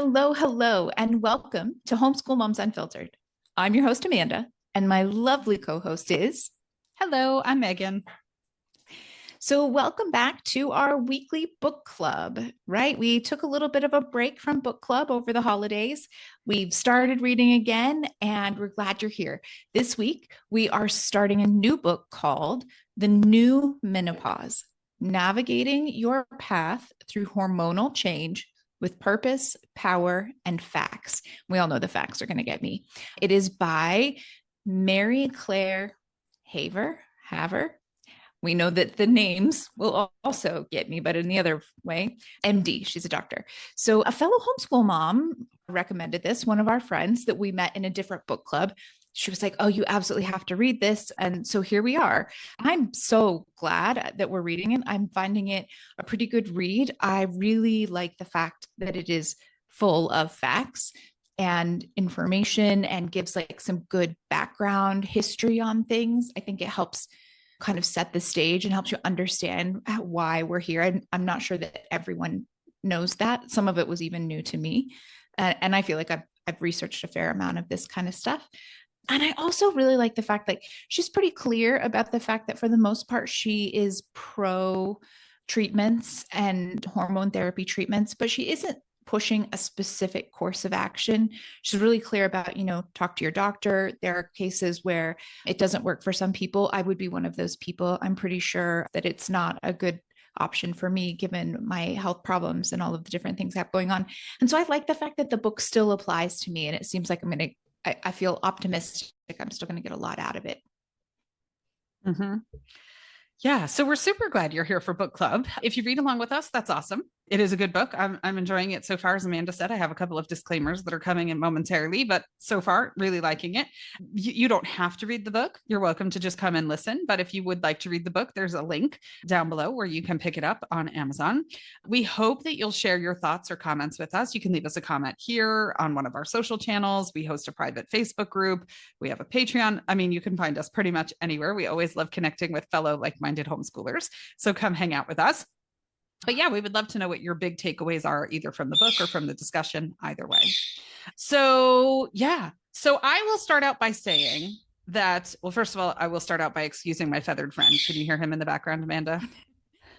Hello, hello, and welcome to Homeschool Moms Unfiltered. I'm your host, Amanda, and my lovely co host is. Hello, I'm Megan. So, welcome back to our weekly book club, right? We took a little bit of a break from book club over the holidays. We've started reading again, and we're glad you're here. This week, we are starting a new book called The New Menopause: Navigating Your Path Through Hormonal Change with Purpose, Power, and Facts. We all know the facts are going to get me. It is by Mary Claire Haver. We know that the names will also get me, but in the other way, MD, she's a doctor. So a fellow homeschool mom recommended this, one of our friends that we met in a different book club. She was like, oh, you absolutely have to read this. And so here we are. I'm so glad that we're reading it. I'm finding it a pretty good read. I really like the fact that it is full of facts and information and gives like some good background history on things. I think it helps kind of set the stage and helps you understand why we're here. And I'm not sure that everyone knows that. Some of it was even new to me. And I feel like I've researched a fair amount of this kind of stuff. And I also really like the fact that she's pretty clear about the fact that for the most part, she is pro treatments and hormone therapy treatments, but she isn't pushing a specific course of action. She's really clear about, talk to your doctor. There are cases where it doesn't work for some people. I would be one of those people. I'm pretty sure that it's not a good option for me, given my health problems and all of the different things I have going on. And so I like the fact that the book still applies to me. And it seems like I feel optimistic. I'm still going to get a lot out of it. Mm-hmm. Yeah, so we're super glad you're here for book club. If you read along with us, that's awesome. It is a good book. I'm enjoying it so far. As Amanda said, I have a couple of disclaimers that are coming in momentarily, but so far, really liking it. You don't have to read the book. You're welcome to just come and listen. But if you would like to read the book, there's a link down below where you can pick it up on Amazon. We hope that you'll share your thoughts or comments with us. You can leave us a comment here on one of our social channels. We host a private Facebook group. We have a Patreon. I mean, you can find us pretty much anywhere. We always love connecting with fellow like-minded homeschoolers. So come hang out with us. But yeah, we would love to know what your big takeaways are, either from the book or from the discussion, either way. So yeah, so I will start out by saying that, well, first of all, I will start out by excusing my feathered friend. Can you hear him in the background, Amanda?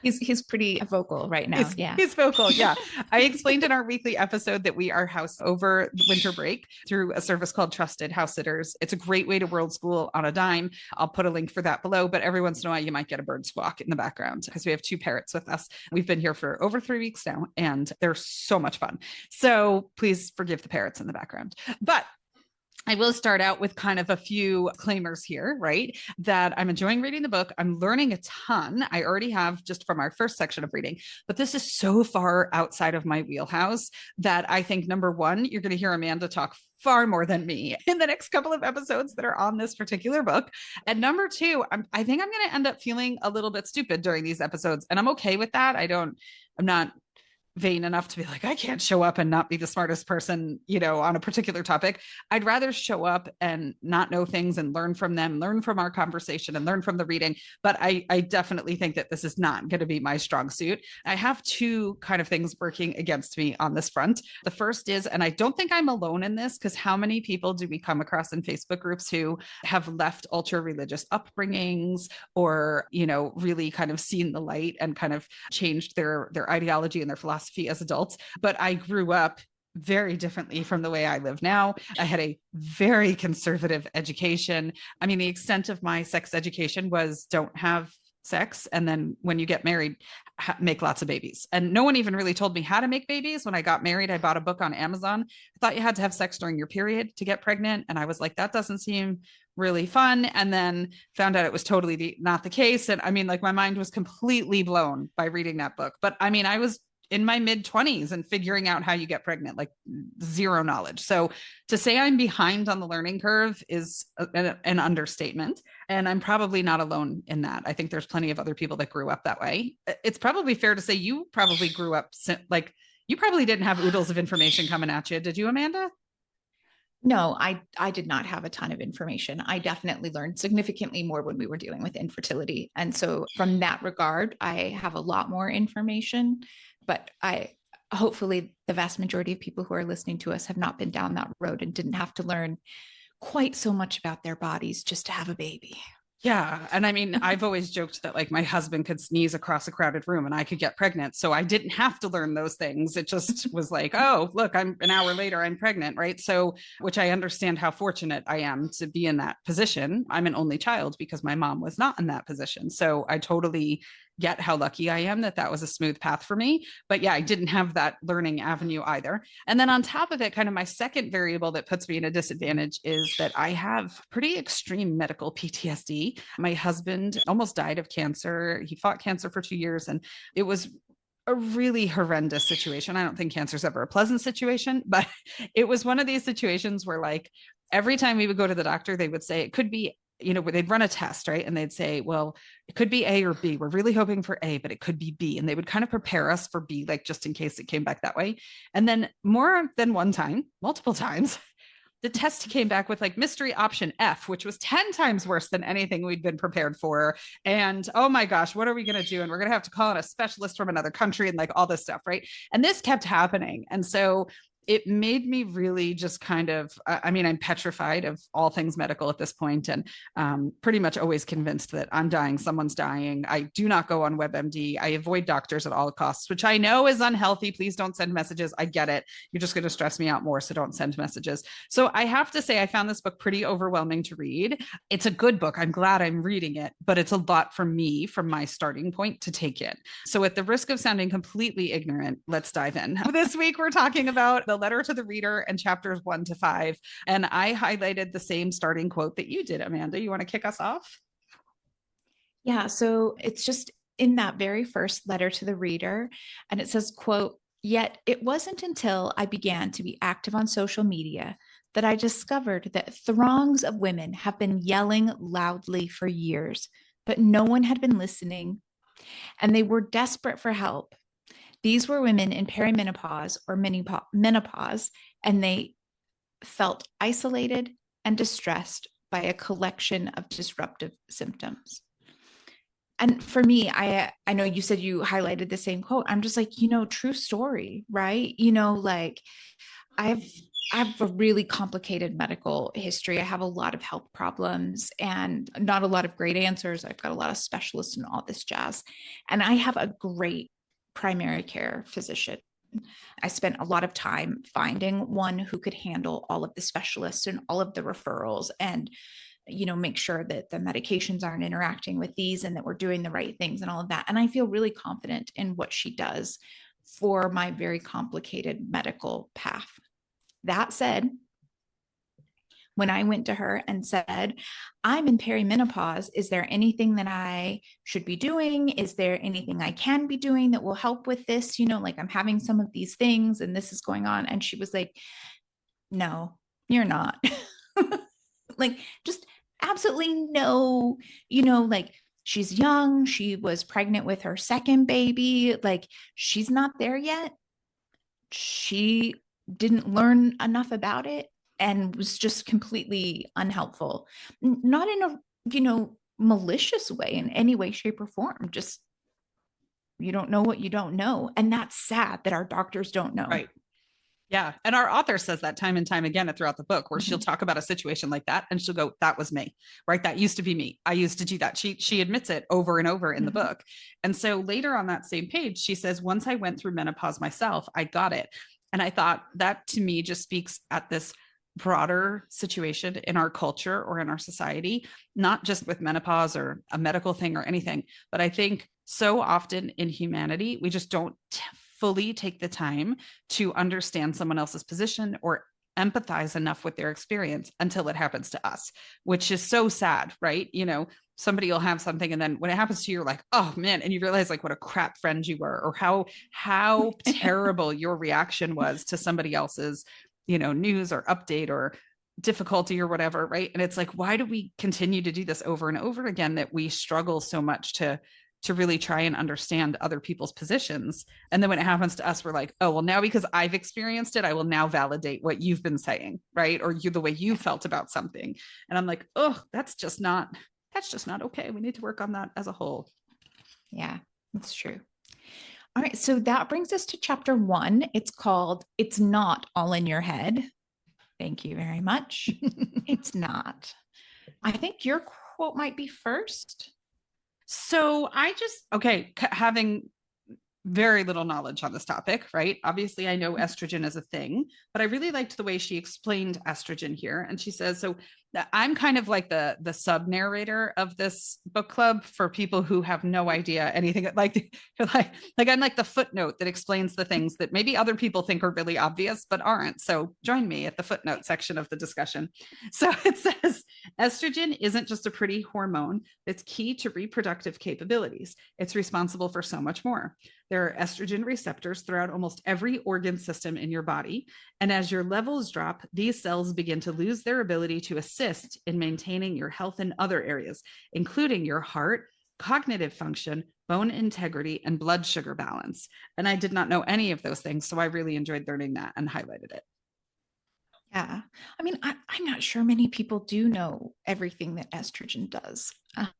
He's pretty vocal right now. He's vocal. Yeah. I explained in our weekly episode that we are house over winter break through a service called Trusted House Sitters. It's a great way to world school on a dime. I'll put a link for that below, but every once in a while you might get a bird squawk in the background because we have two parrots with us. We've been here for over 3 weeks now and they're so much fun. So please forgive the parrots in the background. But I will start out with kind of a few claimers here, right? That I'm enjoying reading the book. I'm learning a ton. I already have just from our first section of reading, but this is so far outside of my wheelhouse that I think, number one, you're going to hear Amanda talk far more than me in the next couple of episodes that are on this particular book. And number two, I think I'm going to end up feeling a little bit stupid during these episodes. And I'm okay with that. I'm not vain enough to be like, I can't show up and not be the smartest person, on a particular topic. I'd rather show up and not know things and learn from them, learn from our conversation and learn from the reading. But I definitely think that this is not going to be my strong suit. I have two kind of things working against me on this front. The first is, and I don't think I'm alone in this, because how many people do we come across in Facebook groups who have left ultra religious upbringings or, really kind of seen the light and kind of changed their ideology and their philosophy as adults. But I grew up very differently from the way I live now. I had a very conservative education. I mean, the extent of my sex education was don't have sex. And then when you get married, make lots of babies. And no one even really told me how to make babies. When I got married, I bought a book on Amazon. I thought you had to have sex during your period to get pregnant. And I was like, that doesn't seem really fun. And then found out it was totally not the case. And I mean, like my mind was completely blown by reading that book. But I mean, I was in my mid 20s and figuring out how you get pregnant, like zero knowledge. So to say I'm behind on the learning curve is an understatement. And I'm probably not alone in that. I think there's plenty of other people that grew up that way. It's probably fair to say you probably grew up like you probably didn't have oodles of information coming at you. Did you, Amanda? No, I did not have a ton of information. I definitely learned significantly more when we were dealing with infertility. And so from that regard, I have a lot more information, but hopefully the vast majority of people who are listening to us have not been down that road and didn't have to learn quite so much about their bodies just to have a baby. Yeah. And I mean, I've always joked that like my husband could sneeze across a crowded room and I could get pregnant. So I didn't have to learn those things. It just was like, oh, look, I'm an hour later, I'm pregnant. Right. So, which I understand how fortunate I am to be in that position. I'm an only child because my mom was not in that position. So I totally get how lucky I am that that was a smooth path for me. But yeah, I didn't have that learning avenue either. And then on top of it, kind of my second variable that puts me in a disadvantage is that I have pretty extreme medical PTSD. My husband almost died of cancer. He fought cancer for 2 years, and it was a really horrendous situation. I don't think cancer is ever a pleasant situation, but it was one of these situations where, like, every time we would go to the doctor, they would say it could be, where they'd run a test, right? And they'd say, well, it could be A or B. We're really hoping for A, but it could be B. And they would kind of prepare us for B, like just in case it came back that way. And then more than one time, multiple times, the test came back with like mystery option F, which was 10 times worse than anything we'd been prepared for. And oh my gosh, what are we going to do? And we're going to have to call in a specialist from another country and like all this stuff, right? And this kept happening. And so it made me really just kind of, I mean, I'm petrified of all things medical at this point, and pretty much always convinced that I'm dying, someone's dying. I do not go on WebMD. I avoid doctors at all costs, which I know is unhealthy. Please don't send messages. I get it. You're just going to stress me out more, so don't send messages. So I have to say, I found this book pretty overwhelming to read. It's a good book. I'm glad I'm reading it, but it's a lot for me from my starting point to take in. So at the risk of sounding completely ignorant, let's dive in. This week, we're talking about the letter to the reader and chapters 1 to 5. And I highlighted the same starting quote that you did, Amanda. You want to kick us off? Yeah. So it's just in that very first letter to the reader. And it says, quote, "Yet it wasn't until I began to be active on social media that I discovered that throngs of women have been yelling loudly for years, but no one had been listening, and they were desperate for help. These were women in perimenopause or menopause, and they felt isolated and distressed by a collection of disruptive symptoms." And for me, I know you said you highlighted the same quote. I'm just like, true story, right? Like I've I have a really complicated medical history. I have a lot of health problems and not a lot of great answers. I've got a lot of specialists and all this jazz. And I have a great primary care physician. I spent a lot of time finding one who could handle all of the specialists and all of the referrals and make sure that the medications aren't interacting with these and that we're doing the right things and all of that. And I feel really confident in what she does for my very complicated medical path. That said, when I went to her and said, "I'm in perimenopause, is there anything that I should be doing? Is there anything I can be doing that will help with this? Like I'm having some of these things and this is going on." And she was like, "No, you're not." Like, just absolutely no, like she's young. She was pregnant with her second baby. Like, she's not there yet. She didn't learn enough about it and was just completely unhelpful. Not in a, malicious way in any way, shape, or form. Just, you don't know what you don't know. And that's sad that our doctors don't know. Right. Yeah. And our author says that time and time again throughout the book, where she'll talk about a situation like that and she'll go, "That was me, right? That used to be me. I used to do that." She admits it over and over in the book. And so later on that same page, she says, "Once I went through menopause myself, I got it." And I thought that to me just speaks at this broader situation in our culture or in our society, not just with menopause or a medical thing or anything, but I think so often in humanity, we just don't fully take the time to understand someone else's position or empathize enough with their experience until it happens to us, which is so sad, right? Somebody will have something and then when it happens to you, you're like, "Oh man," and you realize like what a crap friend you were, or how terrible your reaction was to somebody else's, news or update or difficulty or whatever, right? And it's like, why do we continue to do this over and over again, that we struggle so much to really try and understand other people's positions? And then when it happens to us, we're like, "Oh, well, now because I've experienced it, I will now validate what you've been saying," right? Or the way you felt about something. And I'm like, "Oh, that's just not okay. We need to work on that as a whole." Yeah, that's true. All right. So that brings us to chapter 1. It's called It's Not All in Your Head. Thank you very much. It's not. I think your quote might be first. So having very little knowledge on this topic, right? Obviously, I know estrogen is a thing, but I really liked the way she explained estrogen here. And she says, so I'm kind of like the sub narrator of this book club for people who have no idea anything. Like I'm like the footnote that explains the things that maybe other people think are really obvious, but aren't. So join me at the footnote section of the discussion. So it says, estrogen isn't just a pretty hormone. It's key to reproductive capabilities. It's responsible for so much more. There are estrogen receptors throughout almost every organ system in your body. And as your levels drop, these cells begin to lose their ability to assist in maintaining your health in other areas, including your heart, cognitive function, bone integrity, and blood sugar balance. And I did not know any of those things. So I really enjoyed learning that and highlighted it. Yeah. I mean, I'm not sure many people do know everything that estrogen does.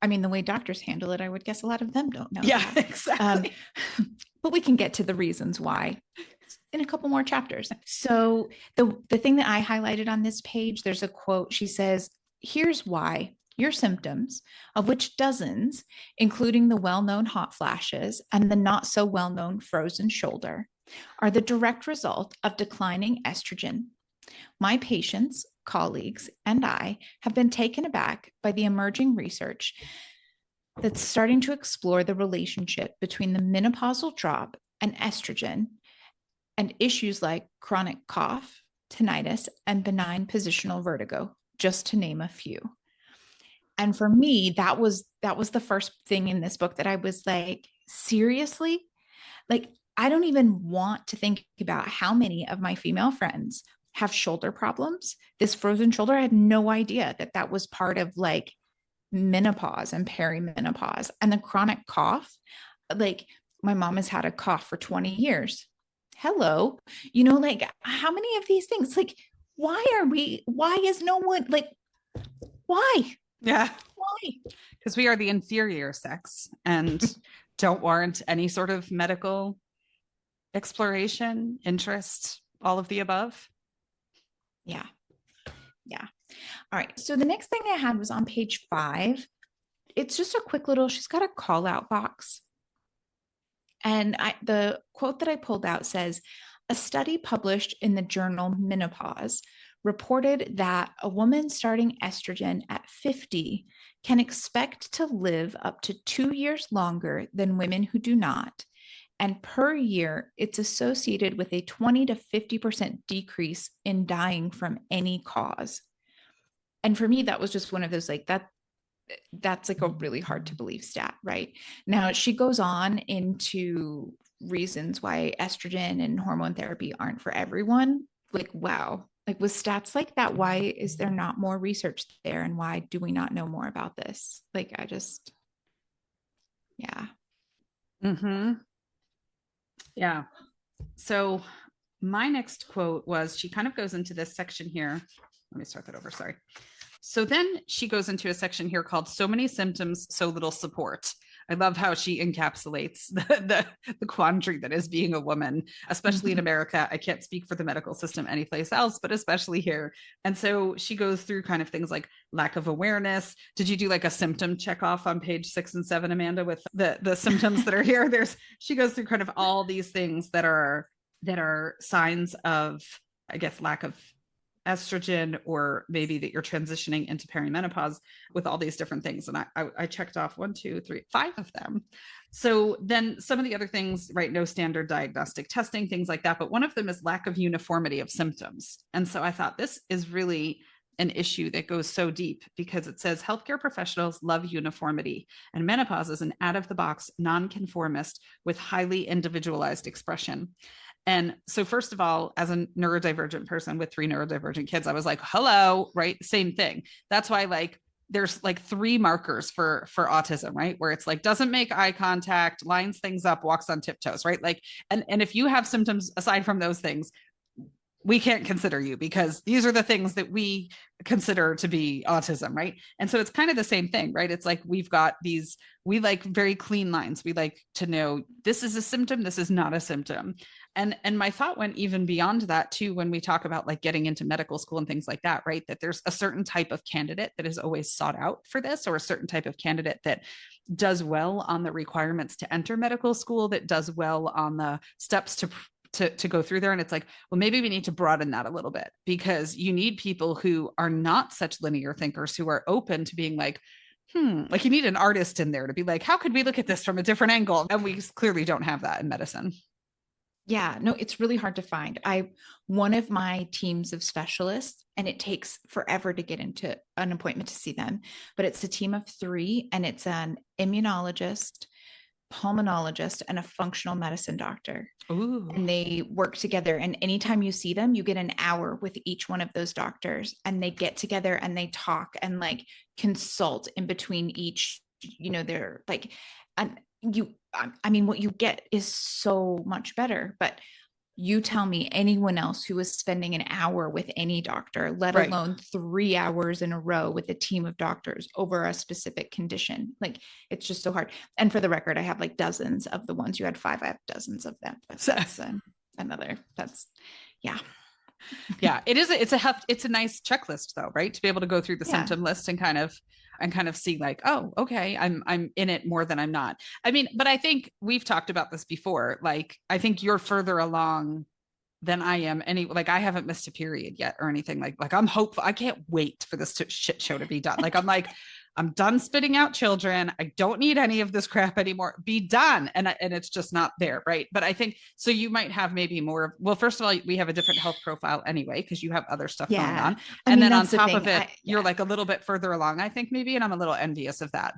I mean, the way doctors handle it, I would guess a lot of them don't know. Yeah, that. exactly. But we can get to the reasons why in a couple more chapters. So the thing that I highlighted on this page, there's a quote. She says, here's why your symptoms, of which dozens, including the well-known hot flashes and the not so well-known frozen shoulder, are the direct result of declining estrogen. My patients, colleagues, and I have been taken aback by the emerging research that's starting to explore the relationship between the menopausal drop and estrogen and issues like chronic cough, tinnitus, and benign positional vertigo, just to name a few. And for me, that was the first thing in this book that I was like, seriously? Like, I don't even want to think about how many of my female friends have shoulder problems. This frozen shoulder, I had no idea that that was part of like menopause and perimenopause. And the chronic cough, like my mom has had a cough for 20 years. Hello, like how many of these things, like, why is no one like, why? Yeah. Why? Because we are the inferior sex and don't warrant any sort of medical exploration, interest, all of the above. Yeah. Yeah. All right. So the next thing I had was on page 5. It's just a quick little, she's got a call out box. And the quote that I pulled out says, a study published in the journal Menopause reported that a woman starting estrogen at 50 can expect to live up to 2 years longer than women who do not. And per year, it's associated with a 20 to 50% decrease in dying from any cause. And for me, that was just one of those, like, that's like a really hard to believe stat, right? Now, she goes on into reasons why estrogen and hormone therapy aren't for everyone. Like, wow, like with stats like that, why is there not more research there? And why do we not know more about this? Like, yeah. Mm-hmm. Yeah. So my next quote was, she kind of goes into this section here. Let me start that over. Sorry. So then she goes into a section here called So Many Symptoms, So Little Support. I love how she encapsulates the quandary that is being a woman, especially in America. I can't speak for the medical system anyplace else, but especially here. And so she goes through kind of things like lack of awareness. Did you do like a symptom check off on page 6 and 7, Amanda, with the symptoms that are here? She goes through kind of all these things that are signs of, I guess, lack of estrogen, or maybe that you're transitioning into perimenopause with all these different things. And I checked off 1, 2, 3, 5 of them. So then some of the other things, right? No standard diagnostic testing, things like that. But one of them is lack of uniformity of symptoms. And so I thought this is really an issue that goes so deep, because it says healthcare professionals love uniformity, and menopause is an out-of-the-box nonconformist with highly individualized expression. And so first of all, as a neurodivergent person with 3 neurodivergent kids, I was like, hello, right? Same thing. That's why, like, there's like 3 markers for autism, right? Where it's like, doesn't make eye contact, lines things up, walks on tiptoes, right? Like, and if you have symptoms aside from those things, we can't consider you because these are the things that we consider to be autism, right? And so it's kind of the same thing, right? It's like we like very clean lines. We like to know this is a symptom, this is not a symptom. And my thought went even beyond that too, when we talk about like getting into medical school and things like that, right? That there's a certain type of candidate that is always sought out for this, or a certain type of candidate that does well on the requirements to enter medical school, that does well on the steps to go through there. And it's like, well, maybe we need to broaden that a little bit, because you need people who are not such linear thinkers, who are open to being like, like you need an artist in there to be like, how could we look at this from a different angle? And we clearly don't have that in medicine. Yeah, no, it's really hard to find. One of my teams of specialists, and it takes forever to get into an appointment to see them, but it's a team of 3, and it's an immunologist, pulmonologist, and a functional medicine doctor. Ooh. And they work together. And anytime you see them, you get an hour with each one of those doctors, and they get together and they talk and like consult in between each, they're like, and I mean, what you get is so much better. But you tell me anyone else who is spending an hour with any doctor, let Right. alone 3 hours in a row with a team of doctors over a specific condition. Like, it's just so hard. And for the record, I have like dozens of the ones you had 5. I have dozens of them. But that's yeah. Yeah, it is. It's a nice checklist though, right? To be able to go through the symptom list and kind of see like, oh, okay, I'm in it more than I'm not. I mean, but I think we've talked about this before. Like, I think you're further along than I am. Like, I haven't missed a period yet or anything. Like I'm hopeful. I can't wait for this shit show to be done. Like, I'm done spitting out children. I don't need any of this crap anymore. Be done. And it's just not there. Right. But I think, so you might have maybe more, well, first of all, we have a different health profile anyway, because you have other stuff going on. And then on top of it, you're like a little bit further along, I think maybe, and I'm a little envious of that.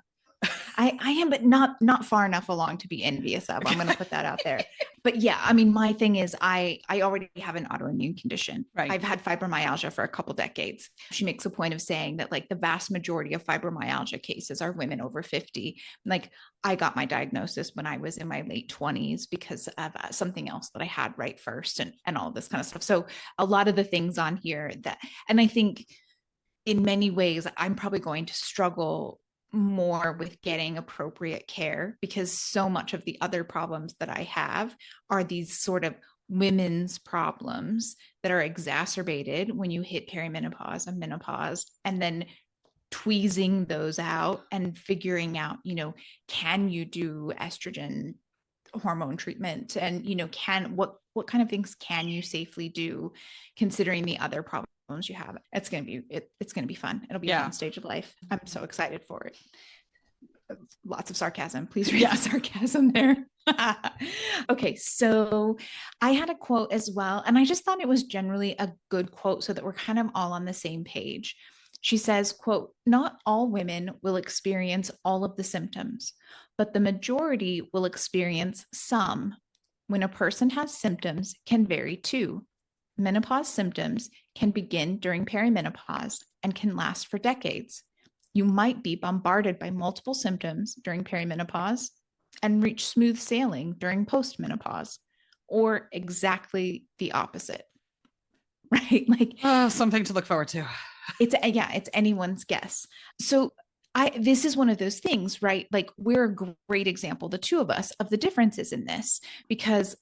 I am, but not far enough along to be envious of. I'm going to put that out there. But yeah, I mean, my thing is I already have an autoimmune condition. Right. I've had fibromyalgia for a couple decades. She makes a point of saying that like the vast majority of fibromyalgia cases are women over 50. Like, I got my diagnosis when I was in my late 20s because of something else that I had right first, and all this kind of stuff. So a lot of the things on here and I think in many ways, I'm probably going to struggle more with getting appropriate care, because so much of the other problems that I have are these sort of women's problems that are exacerbated when you hit perimenopause and menopause, and then tweezing those out and figuring out, can you do estrogen hormone treatment, and what kind of things can you safely do considering the other problems you have. It's going to be fun. It'll be a fun stage of life. I'm so excited for it. Lots of sarcasm. Please read the sarcasm there. Okay. So I had a quote as well, and I just thought it was generally a good quote so that we're kind of all on the same page. She says, quote, "Not all women will experience all of the symptoms, but the majority will experience some. When a person has symptoms can vary too. Menopause symptoms can begin during perimenopause and can last for decades. You might be bombarded by multiple symptoms during perimenopause and reach smooth sailing during postmenopause, or exactly the opposite." Right? Like, something to look forward to. It's anyone's guess. So this is one of those things, right? Like, we're a great example, the two of us, of the differences in this, because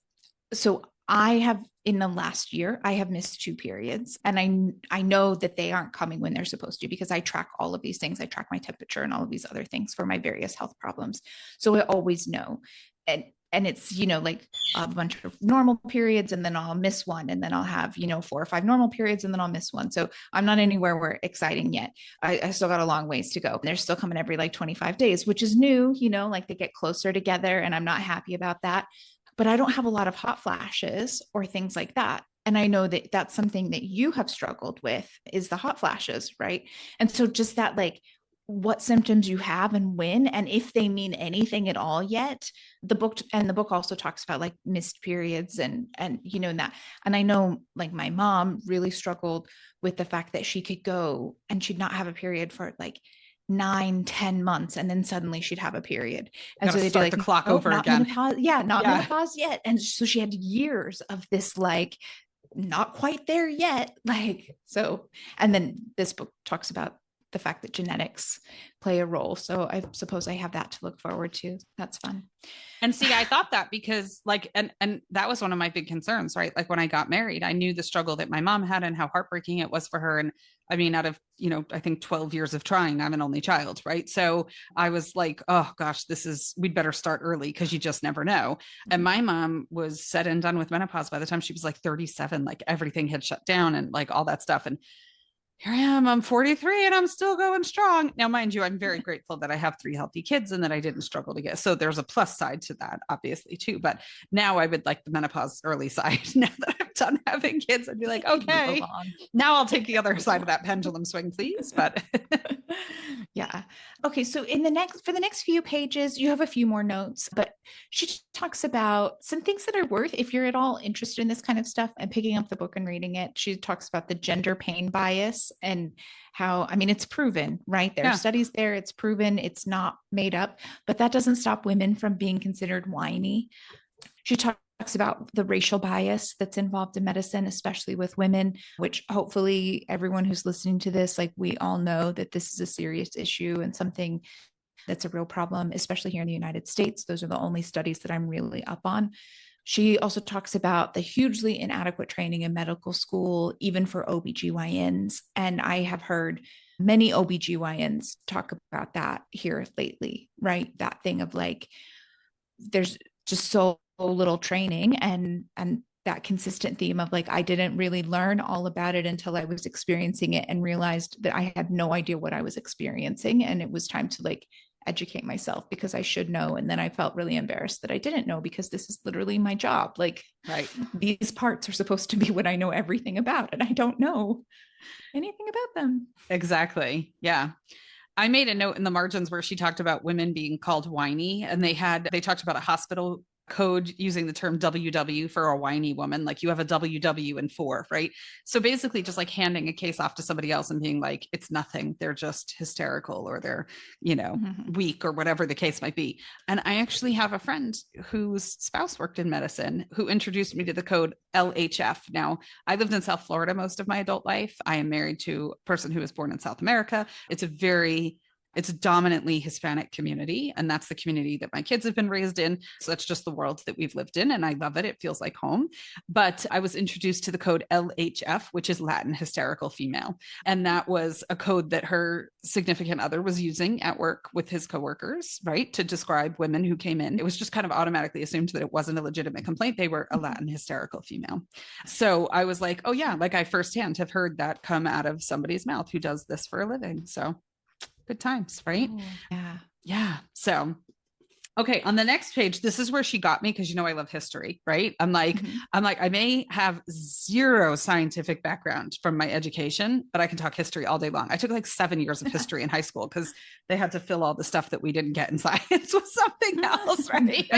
in the last year, I have missed 2 periods, and I know that they aren't coming when they're supposed to, because I track all of these things. I track my temperature and all of these other things for my various health problems. So I always know. And it's, like a bunch of normal periods, and then I'll miss one, and then I'll have, 4 or 5 normal periods, and then I'll miss one. So I'm not anywhere where exciting yet. I still got a long ways to go. They're still coming every like 25 days, which is new, like they get closer together, and I'm not happy about that. But I don't have a lot of hot flashes or things like that. And I know that that's something that you have struggled with, is the hot flashes, right? And so just that, like, what symptoms you have and when, and if they mean anything at all yet. The book also talks about like missed periods and that. And I know, like, my mom really struggled with the fact that she could go and she'd not have a period for like 9-10 months, and then suddenly she'd have a period, and so they start the clock over again. Menopause, not menopause yet. And so she had years of this like not quite there yet. Like, so, and then this book talks about the fact that genetics play a role. So I suppose I have that to look forward to. That's fun. And see, I thought that because like, and that was one of my big concerns, right? Like when I got married, I knew the struggle that my mom had and how heartbreaking it was for her. And I mean, out of, I think 12 years of trying, I'm an only child, right? So I was like, oh gosh, we'd better start early because you just never know. And my mom was said and done with menopause by the time she was like 37, like everything had shut down and like all that stuff. And here I am, I'm 43 and I'm still going strong. Now, mind you, I'm very grateful that I have 3 healthy kids and that I didn't struggle to get. So there's a plus side to that, obviously, too. But now I would like the menopause early side. Now that I'm done having kids, I'd be like, okay, now I'll take the other side of that pendulum swing, please. But yeah. Okay. So for the next few pages, you have a few more notes, but she talks about some things that are worth, if you're at all interested in this kind of stuff and picking up the book and reading it. She talks about the gender pain bias and how, I mean, it's proven, right? There are studies there. It's proven, it's not made up, but that doesn't stop women from being considered whiny. She talks about the racial bias that's involved in medicine, especially with women, which hopefully everyone who's listening to this, like we all know that this is a serious issue and something that's a real problem, especially here in the United States. Those are the only studies that I'm really up on. She also talks about the hugely inadequate training in medical school, even for OBGYNs. And I have heard many OBGYNs talk about that here lately, right? That thing of like, there's just so little training and that consistent theme of like, I didn't really learn all about it until I was experiencing it and realized that I had no idea what I was experiencing. And it was time to like educate myself because I should know. And then I felt really embarrassed that I didn't know because this is literally my job. Like, right, these parts are supposed to be what I know everything about, and I don't know anything about them. Exactly. Yeah. I made a note in the margins where she talked about women being called whiny, and they talked about a hospital code using the term WW for a whiny woman. Like you have a WW in 4, right? So basically just like handing a case off to somebody else and being like, it's nothing. They're just hysterical or they're, weak or whatever the case might be. And I actually have a friend whose spouse worked in medicine who introduced me to the code LHF. Now, I lived in South Florida most of my adult life. I am married to a person who was born in South America. It's a dominantly Hispanic community. And that's the community that my kids have been raised in. So that's just the world that we've lived in. And I love it. It feels like home. But I was introduced to the code LHF, which is Latin hysterical female. And that was a code that her significant other was using at work with his coworkers, right? To describe women who came in. It was just kind of automatically assumed that it wasn't a legitimate complaint. They were a Latin hysterical female. So I was like, oh yeah, like I firsthand have heard that come out of somebody's mouth who does this for a living. So good times, right? Oh, yeah. Yeah. So, okay. On the next page, this is where she got me because I love history, right? I'm like, I may have zero scientific background from my education, but I can talk history all day long. I took like 7 years of history in high school because they had to fill all the stuff that we didn't get in science with something else, right?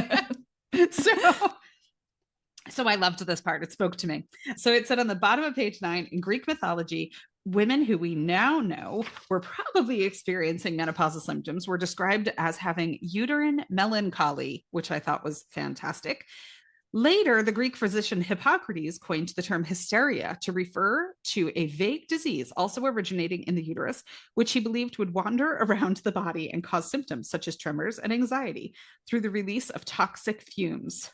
So I loved this part. It spoke to me. So it said on the bottom of page 9, in Greek mythology, women who we now know were probably experiencing menopausal symptoms were described as having uterine melancholy, which I thought was fantastic. Later, the Greek physician Hippocrates coined the term hysteria to refer to a vague disease also originating in the uterus, which he believed would wander around the body and cause symptoms such as tremors and anxiety through the release of toxic fumes.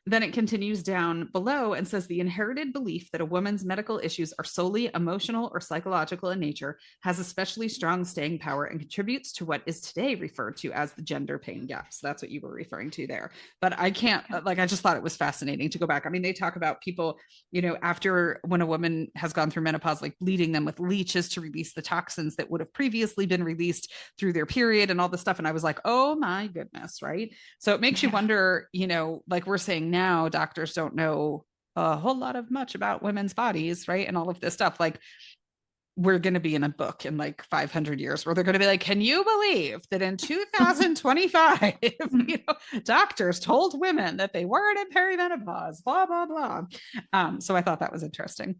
Then it continues down below and says the inherited belief that a woman's medical issues are solely emotional or psychological in nature has especially strong staying power and contributes to what is today referred to as the gender pain gap. So that's what you were referring to there. But I can't, like, I just thought it was fascinating to go back. I mean, they talk about people, after when a woman has gone through menopause, like bleeding them with leeches to release the toxins that would have previously been released through their period and all this stuff. And I was like, oh my goodness, right? So it makes you wonder, like we're saying now, doctors don't know a whole lot of much about women's bodies, right? And all of this stuff. Like, we're going to be in a book in like 500 years where they're going to be like, can you believe that in 2025, doctors told women that they weren't in perimenopause, blah, blah, blah. So I thought that was interesting.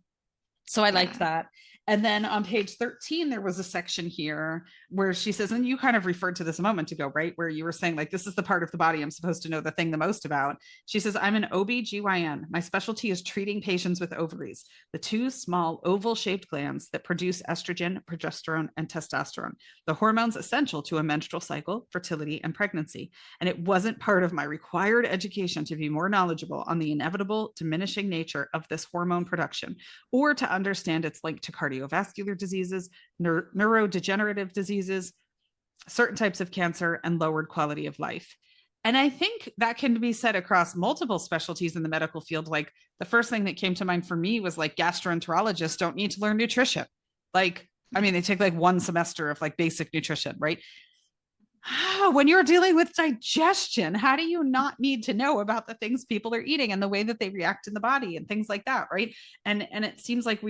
So I liked that. And then on page 13, there was a section here where she says, and you kind of referred to this a moment ago, right? Where you were saying like, this is the part of the body I'm supposed to know the thing the most about. She says, I'm an OB/GYN. My specialty is treating patients with ovaries, the two small oval shaped glands that produce estrogen, progesterone, and testosterone, the hormones essential to a menstrual cycle, fertility, and pregnancy. And it wasn't part of my required education to be more knowledgeable on the inevitable diminishing nature of this hormone production, or to understand its link to cardiovascular diseases, neurodegenerative diseases, certain types of cancer, and lowered quality of life. And I think that can be said across multiple specialties in the medical field. Like the first thing that came to mind for me was like gastroenterologists don't need to learn nutrition. Like, I mean, they take like one semester of like basic nutrition, right? When you're dealing with digestion, how do you not need to know about the things people are eating and the way that they react in the body and things like that, right? And it seems like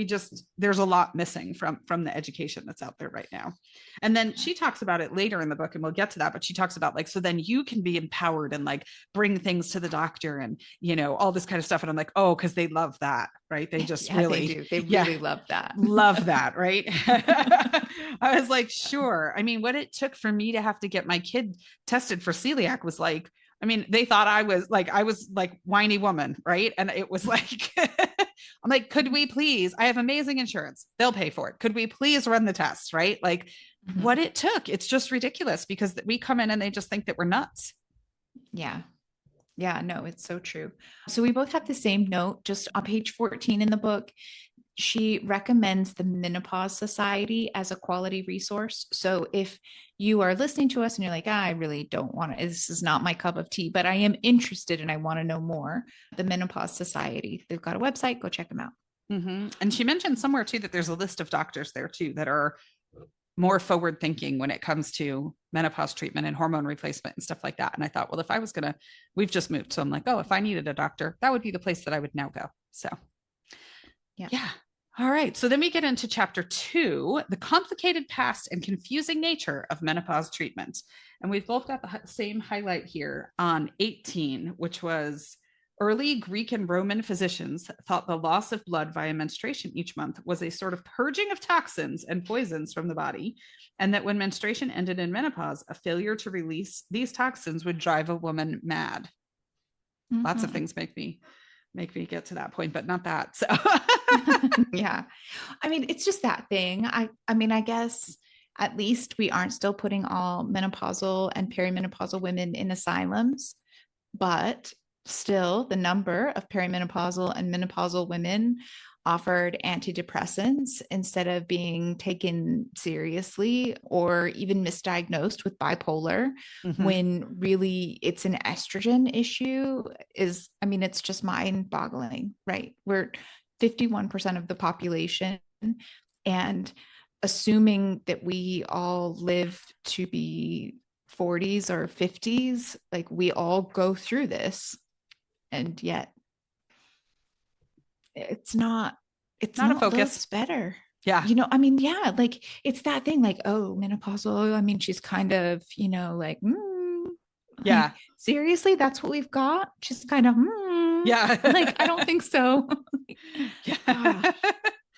there's a lot missing from the education that's out there right now. And then she talks about it later in the book, and we'll get to that, but she talks about like, so then you can be empowered and like bring things to the doctor and, you know, all this kind of stuff. And I'm like, oh, because they love that, right? They just really they do. They really love that. Love that, right? I was like, sure. I mean, what it took for me to have to get my kid tested for celiac was like, I mean, they thought I was like whiny woman, right? And it was like, I'm like, could we please? I have amazing insurance. They'll pay for it. Could we please run the test, right? Like what it took. It's just ridiculous because we come in and they just think that we're nuts. Yeah. Yeah, no, it's so true. So we both have the same note just on page 14 in the book. She recommends the Menopause Society as a quality resource. So if you are listening to us and you're like, I really don't want to, this is not my cup of tea, but I am interested and I want to know more, the Menopause Society, they've got a website, go check them out. Mm-hmm. And she mentioned somewhere too that there's a list of doctors there too that are more forward thinking when it comes to menopause treatment and hormone replacement and stuff like that. And I thought, well, if I was we've just moved. So I'm like, oh, if I needed a doctor, that would be the place that I would now go. So yeah. All right. So then we get into chapter 2, the complicated past and confusing nature of menopause treatment. And we've both got the same highlight here on 18, which was early Greek and Roman physicians thought the loss of blood via menstruation each month was a sort of purging of toxins and poisons from the body, and that when menstruation ended in menopause, a failure to release these toxins would drive a woman mad. Mm-hmm. Lots of things make me get to that point, but not that. So yeah. I mean, it's just that thing. I mean, I guess at least we aren't still putting all menopausal and perimenopausal women in asylums, but still the number of perimenopausal and menopausal women offered antidepressants instead of being taken seriously or even misdiagnosed with bipolar, when really it's an estrogen issue is, I mean, it's just mind boggling, right? We're 51% of the population, and assuming that we all live to be 40s or 50s, like we all go through this. And yet it's not a focus. It's better. Yeah. You know, I mean, yeah, like it's that thing like, oh, menopausal. I mean, she's kind of, you know, like, yeah, like, seriously, that's what we've got. She's kind of, yeah. Like, I don't think so. Yeah.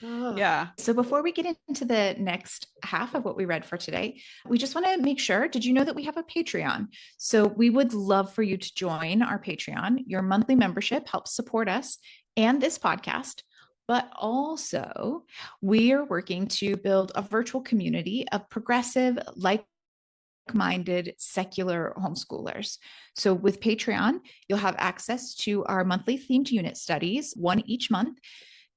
Yeah. So before we get into the next half of what we read for today, we just want to make sure, did you know that we have a Patreon? So we would love for you to join our Patreon. Your monthly membership helps support us and this podcast, but also we are working to build a virtual community of progressive, like-minded secular homeschoolers. So with Patreon, you'll have access to our monthly themed unit studies, one each month.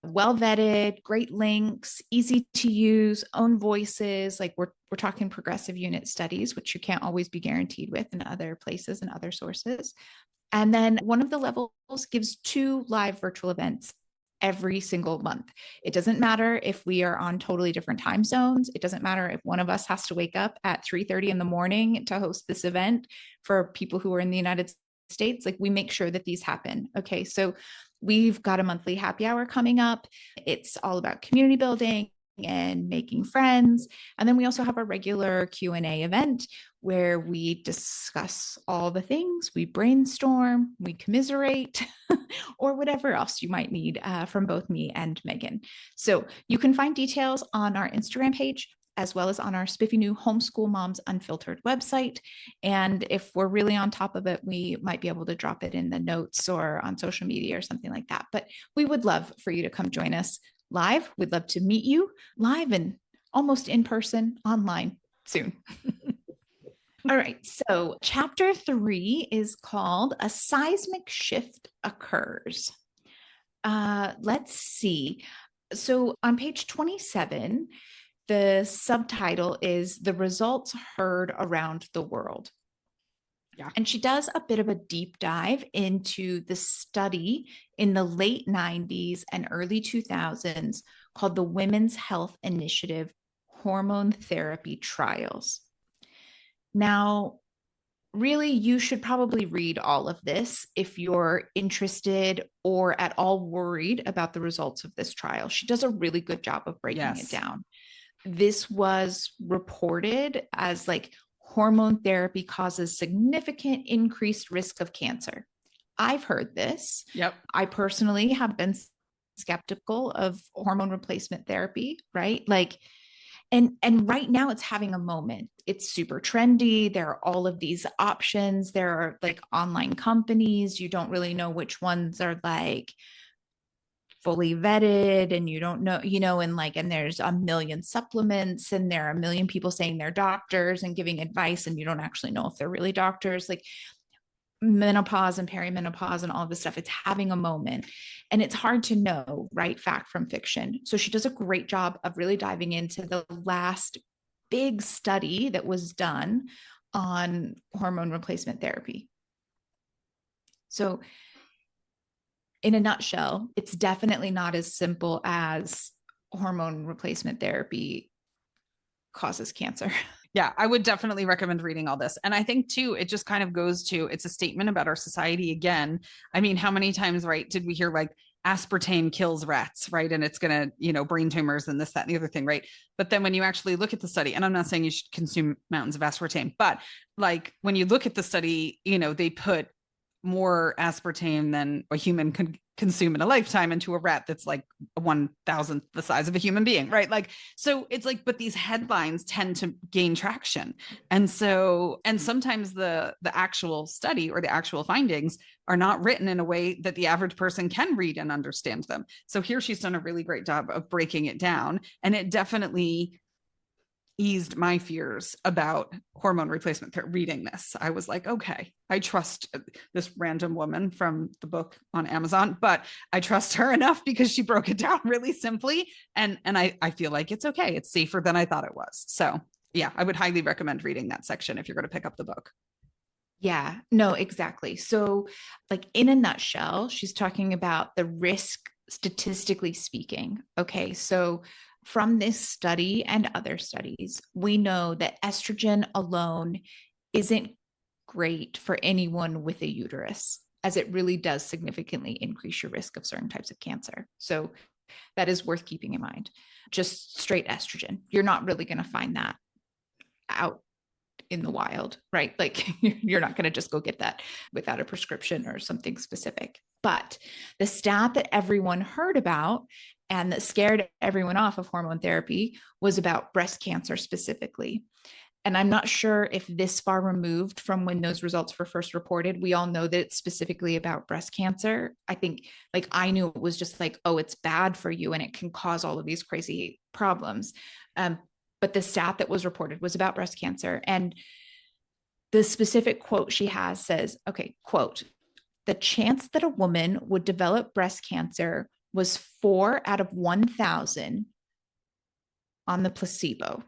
Well vetted, great links, easy to use, own voices. Like we're talking progressive unit studies, which you can't always be guaranteed with in other places and other sources. And then one of the levels gives 2 live virtual events every single month. It doesn't matter if we are on totally different time zones. It doesn't matter if one of us has to wake up at 3:30 in the morning to host this event for people who are in the United States. Like we make sure that these happen. Okay. So we've got a monthly happy hour coming up. It's all about community building and making friends. And then we also have a regular Q&A event where we discuss all the things, we brainstorm, we commiserate, or whatever else you might need from both me and Meagan. So you can find details on our Instagram page as well as on our spiffy new Homeschool Moms Unfiltered website. And if we're really on top of it, we might be able to drop it in the notes or on social media or something like that. But we would love for you to come join us live. We'd love to meet you live and almost in person online soon. All right. So chapter 3 is called A Seismic Shift Occurs. Let's see. So on page 27, the subtitle is The Results Heard Around the World. Yeah. And she does a bit of a deep dive into the study in the late 90s and early 2000s called the Women's Health Initiative Hormone Therapy Trials. Now, really, you should probably read all of this if you're interested or at all worried about the results of this trial. She does a really good job of breaking it down. This was reported as like hormone therapy causes significant increased risk of cancer. I've heard this. Yep. I personally have been skeptical of hormone replacement therapy, right? Like, and right now it's having a moment. It's super trendy. There are all of these options. There are like online companies. You don't really know which ones are like fully vetted, and you don't know, and there's a million supplements, and there are a million people saying they're doctors and giving advice, and you don't actually know if they're really doctors. Like menopause and perimenopause and all of this stuff, it's having a moment, and it's hard to know, right, fact from fiction. So she does a great job of really diving into the last big study that was done on hormone replacement therapy. So in a nutshell, it's definitely not as simple as hormone replacement therapy causes cancer. Yeah, I would definitely recommend reading all this. And I think too, it just kind of goes to, it's a statement about our society again. I mean, how many times, right, did we hear like aspartame kills rats, right? And it's going to, brain tumors and this, that, and the other thing, right? But then when you actually look at the study, and I'm not saying you should consume mountains of aspartame, but like when you look at the study, they put more aspartame than a human could consume in a lifetime into a rat that's like 1,000th the size of a human being, right? Like, so it's like, but these headlines tend to gain traction. And sometimes the actual study or the actual findings are not written in a way that the average person can read and understand them. So here she's done a really great job of breaking it down. And it definitely eased my fears about hormone replacement therapy. Reading this, I was like, okay, I trust this random woman from the book on Amazon, but I trust her enough because she broke it down really simply. And I feel like it's okay. It's safer than I thought it was. So yeah, I would highly recommend reading that section if you're going to pick up the book. Yeah, no, exactly. So like in a nutshell, she's talking about the risk statistically speaking. Okay, so from this study and other studies, we know that estrogen alone isn't great for anyone with a uterus, as it really does significantly increase your risk of certain types of cancer. So that is worth keeping in mind. Just straight estrogen, you're not really going to find that out in the wild, right? Like you're not going to just go get that without a prescription or something specific. But the stat that everyone heard about and that scared everyone off of hormone therapy was about breast cancer specifically. And I'm not sure if this far removed from when those results were first reported, we all know that it's specifically about breast cancer. I think like I knew it was just like, oh, it's bad for you and it can cause all of these crazy problems. But the stat that was reported was about breast cancer. And the specific quote she has says, okay, quote, the chance that a woman would develop breast cancer was 4 out of 1,000 on the placebo.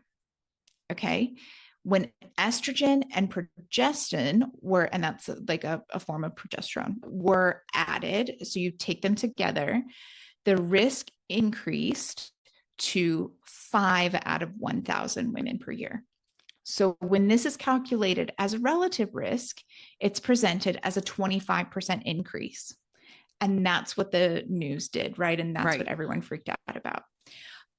Okay. When estrogen and progestin were, and that's like a form of progesterone, were added, so you take them together, the risk increased to 5 out of 1,000 women per year. So when this is calculated as a relative risk, it's presented as a 25% increase. And that's what the news did, right? And that's what everyone freaked out about.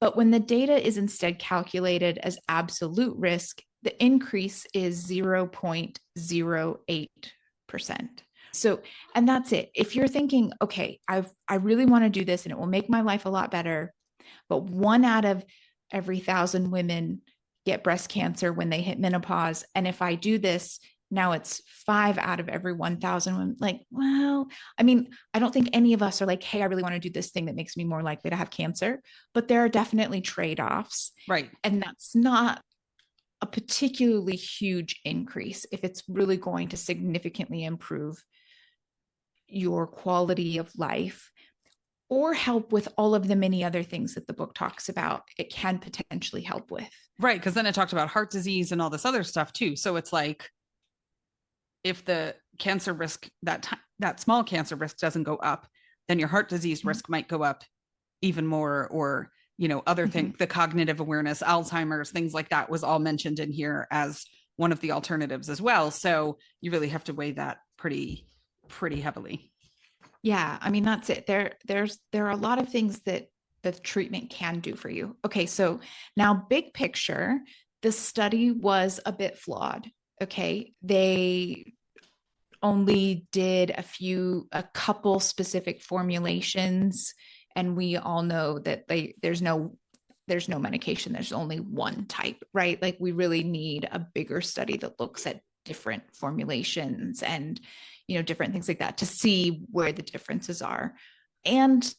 But when the data is instead calculated as absolute risk, the increase is 0.08%. So, and that's it. If you're thinking, okay, I really want to do this and it will make my life a lot better, but 1 out of every 1,000 women get breast cancer when they hit menopause. And if I do this, now it's 5 out of every 1,000. Like, well, I mean, I don't think any of us are like, hey, I really want to do this thing that makes me more likely to have cancer, but there are definitely trade-offs. Right. And that's not a particularly huge increase if it's really going to significantly improve your quality of life or help with all of the many other things that the book talks about. It can potentially help with. Right. Because then it talked about heart disease and all this other stuff too. So it's like, if the cancer risk, that small cancer risk doesn't go up, then your heart disease risk might go up even more, or, you know, other things, the cognitive awareness, Alzheimer's, things like that was all mentioned in here as one of the alternatives as well. So you really have to weigh that pretty heavily. Yeah. I mean, that's it. There are a lot of things that the treatment can do for you. Okay. So now big picture, the study was a bit flawed. Okay. They only did a couple specific formulations. And we all know that there's no medication. There's only one type, right? Like we really need a bigger study that looks at different formulations and, you know, different things like that to see where the differences are. And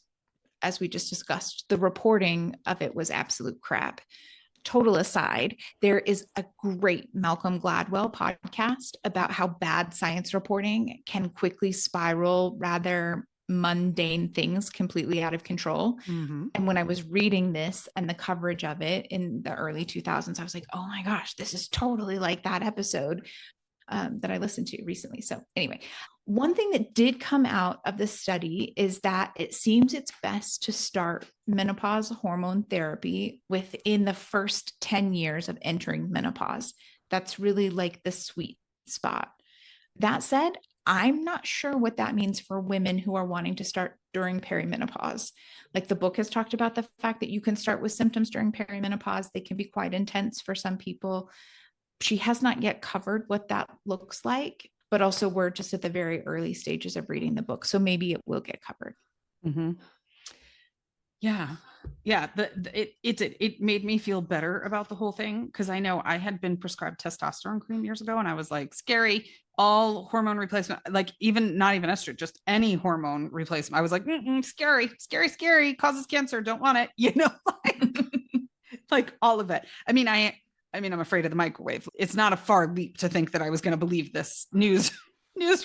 as we just discussed, the reporting of it was absolute crap. Total aside, there is a great Malcolm Gladwell podcast about how bad science reporting can quickly spiral rather mundane things completely out of control. Mm-hmm. And when I was reading this and the coverage of it in the early 2000s, I was like, oh my gosh, this is totally like that episode that I listened to recently. So anyway, one thing that did come out of the study is that it seems it's best to start menopause hormone therapy within the first 10 years of entering menopause. That's really like the sweet spot. That said, I'm not sure what that means for women who are wanting to start during perimenopause. Like the book has talked about the fact that you can start with symptoms during perimenopause. They can be quite intense for some people. She has not yet covered what that looks like, but also we're just at the very early stages of reading the book. So maybe it will get covered. Mm-hmm. Yeah. Yeah. It made me feel better about the whole thing. Cause I know I had been prescribed testosterone cream years ago and I was like, scary, all hormone replacement, like even not even estrogen, just any hormone replacement. I was like, scary, causes cancer. Don't want it. You know, like all of it. I mean, I'm afraid of the microwave. It's not a far leap to think that I was going to believe this news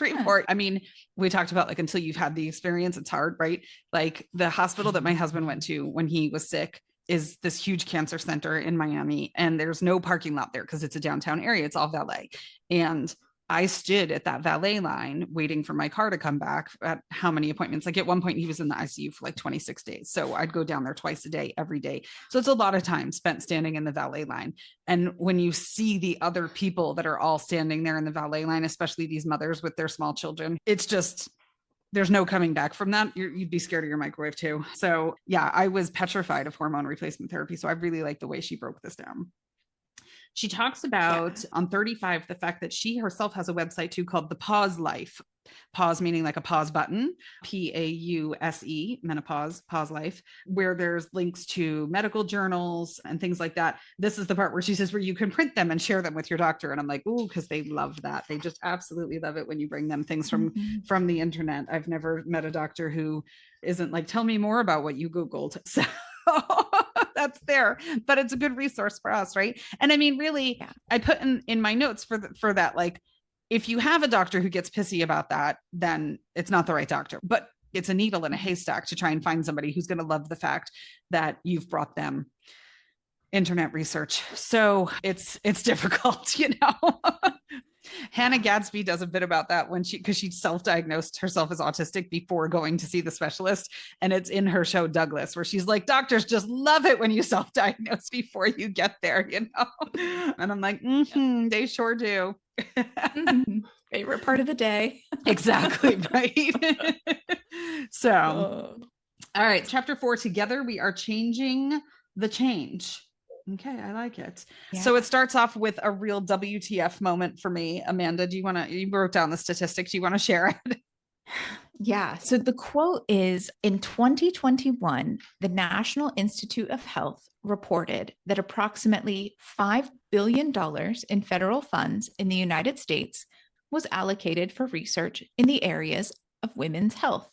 report. I mean, we talked about like, until you've had the experience, it's hard, right? Like the hospital that my husband went to when he was sick is this huge cancer center in Miami, and there's no parking lot there because it's a downtown area. It's all valet. And I stood at that valet line waiting for my car to come back at how many appointments? Like at one point he was in the ICU for like 26 days. So I'd go down there twice a day, every day. So it's a lot of time spent standing in the valet line. And when you see the other people that are all standing there in the valet line, especially these mothers with their small children, it's just, there's no coming back from that. You'd be scared of your microwave too. So yeah, I was petrified of hormone replacement therapy. So I really like the way she broke this down. She talks about on 35, the fact that she herself has a website too called The Pause Life. Pause meaning like a pause button, PAUSE, menopause, pause life, where there's links to medical journals and things like that. This is the part where she says where you can print them and share them with your doctor. And I'm like, ooh, because they love that. They just absolutely love it when you bring them things from the internet. I've never met a doctor who isn't like, tell me more about what you Googled. So that's there, but it's a good resource for us, right? And I mean, really, I put in my notes for that, like, if you have a doctor who gets pissy about that, then it's not the right doctor. But it's a needle in a haystack to try and find somebody who's going to love the fact that you've brought them internet research. So it's difficult, you know. Hannah Gadsby does a bit about that because she self-diagnosed herself as autistic before going to see the specialist. And it's in her show, Douglas, where she's like, doctors just love it when you self-diagnose before you get there, you know? And I'm like, they sure do. Favorite part of the day. Exactly. Right. So, all right. Chapter 4, together we are changing the change. Okay, I like it. Yeah. So it starts off with a real WTF moment for me. Amanda, you wrote down the statistic. Do you want to share it? Yeah. So the quote is in 2021, the National Institute of Health reported that approximately $5 billion in federal funds in the United States was allocated for research in the areas of women's health.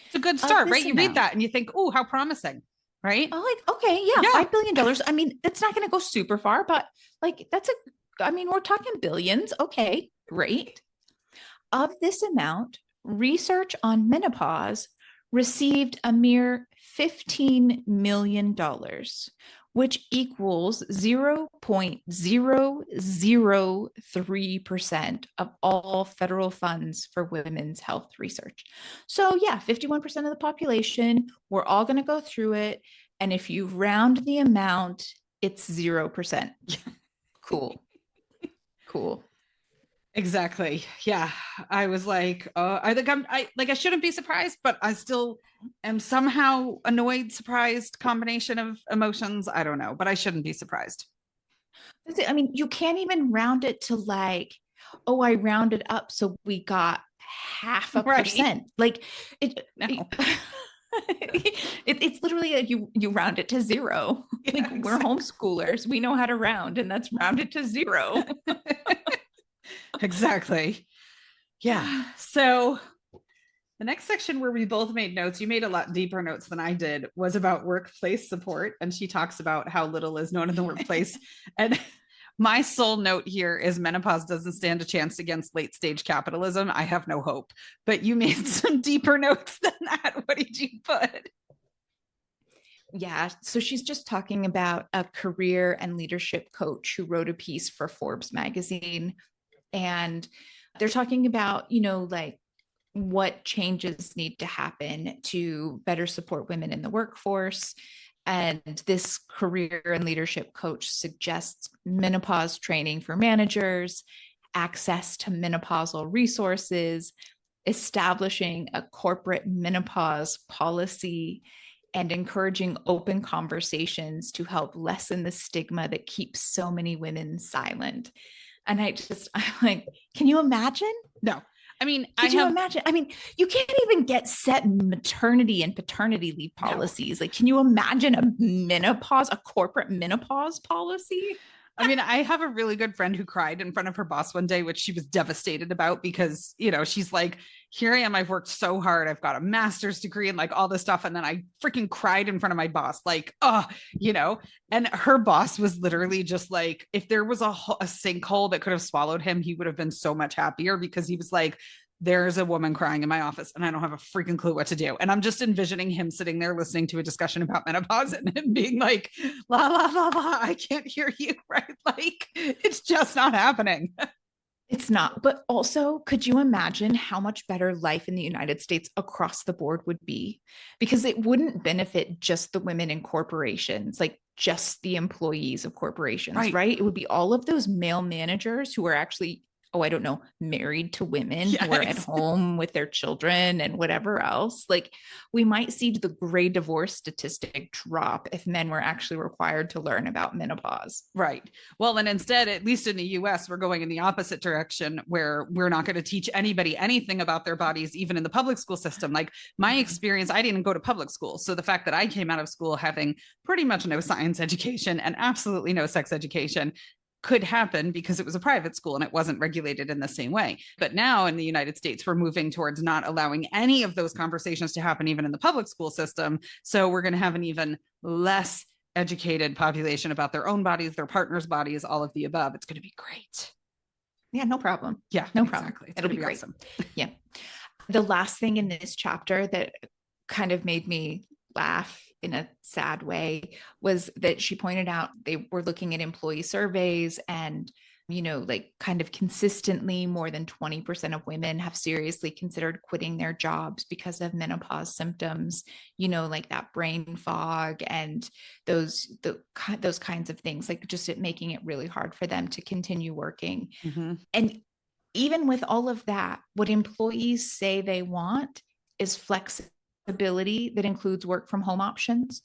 It's a good Of start, right? this You read amount, that and you think, oh, how promising, right? oh, like, okay, yeah, Yeah. $5 billion. I mean, that's not going to go super far, but like, I mean, we're talking billions. Okay, great. Of this amount, research on menopause received a mere $15 million, which equals 0.003% of all federal funds for women's health research. So, yeah, 51% of the population, we're all going to go through it. And if you round the amount, it's 0%. Cool. Cool. Exactly. Yeah. I was like, I think I shouldn't be surprised, but I still am somehow annoyed, surprised, combination of emotions. I don't know, but I shouldn't be surprised. I mean, you can't even round it to like, oh, I rounded up, so we got half a Right. percent. Like No. it's literally you round it to zero. Yeah, Like we're exactly. homeschoolers, we know how to round, and that's rounded to zero. Exactly. Yeah. So the next section where we both made notes, you made a lot deeper notes than I did, was about workplace support. And she talks about how little is known in the workplace. And my sole note here is menopause doesn't stand a chance against late stage capitalism. I have no hope. But you made some deeper notes than that. What did you put? Yeah, so she's just talking about a career and leadership coach who wrote a piece for Forbes magazine, and they're talking about, like what changes need to happen to better support women in the workforce. And this career and leadership coach suggests menopause training for managers, access to menopausal resources, establishing a corporate menopause policy, and encouraging open conversations to help lessen the stigma that keeps so many women silent. And I'm like, can you imagine? No. I mean, I Could you have imagine? I mean, you can't even get set maternity and paternity leave no. policies. Like, can you imagine a corporate menopause policy? I mean, I have a really good friend who cried in front of her boss one day, which she was devastated about because, she's like, here I am. I've worked so hard. I've got a master's degree and like all this stuff. And then I freaking cried in front of my boss, like, and her boss was literally just like, if there was a sinkhole that could have swallowed him, he would have been so much happier because he was like, there's a woman crying in my office and I don't have a freaking clue what to do. And I'm just envisioning him sitting there listening to a discussion about menopause and him being like, la, la, la, la, I can't hear you. Right. Like it's just not happening. It's not. But also, could you imagine how much better life in the United States across the board would be? Because it wouldn't benefit just the women in corporations, like just the employees of corporations, Right. right? It would be all of those male managers who are actually, oh, I don't know, married to women who are at Yes. home with their children and whatever else. Like we might see the gray divorce statistic drop if men were actually required to learn about menopause. Right. Well, and instead, at least in the US, we're going in the opposite direction where we're not going to teach anybody anything about their bodies, even in the public school system. Like my experience, I didn't go to public school. So the fact that I came out of school having pretty much no science education and absolutely no sex education could happen because it was a private school and it wasn't regulated in the same way. But now in the United States, we're moving towards not allowing any of those conversations to happen, even in the public school system. So we're going to have an even less educated population about their own bodies, their partner's bodies, all of the above. It's going to be great. Yeah, no problem. Yeah, No exactly. problem. It'll be great. Awesome. Yeah. The last thing in this chapter that kind of made me laugh in a sad way was that she pointed out they were looking at employee surveys and like kind of consistently more than 20% of women have seriously considered quitting their jobs because of menopause symptoms, like that brain fog and those kinds of things, like just it making it really hard for them to continue working. Mm-hmm. And even with all of that, what employees say they want is flexibility that includes work from home options,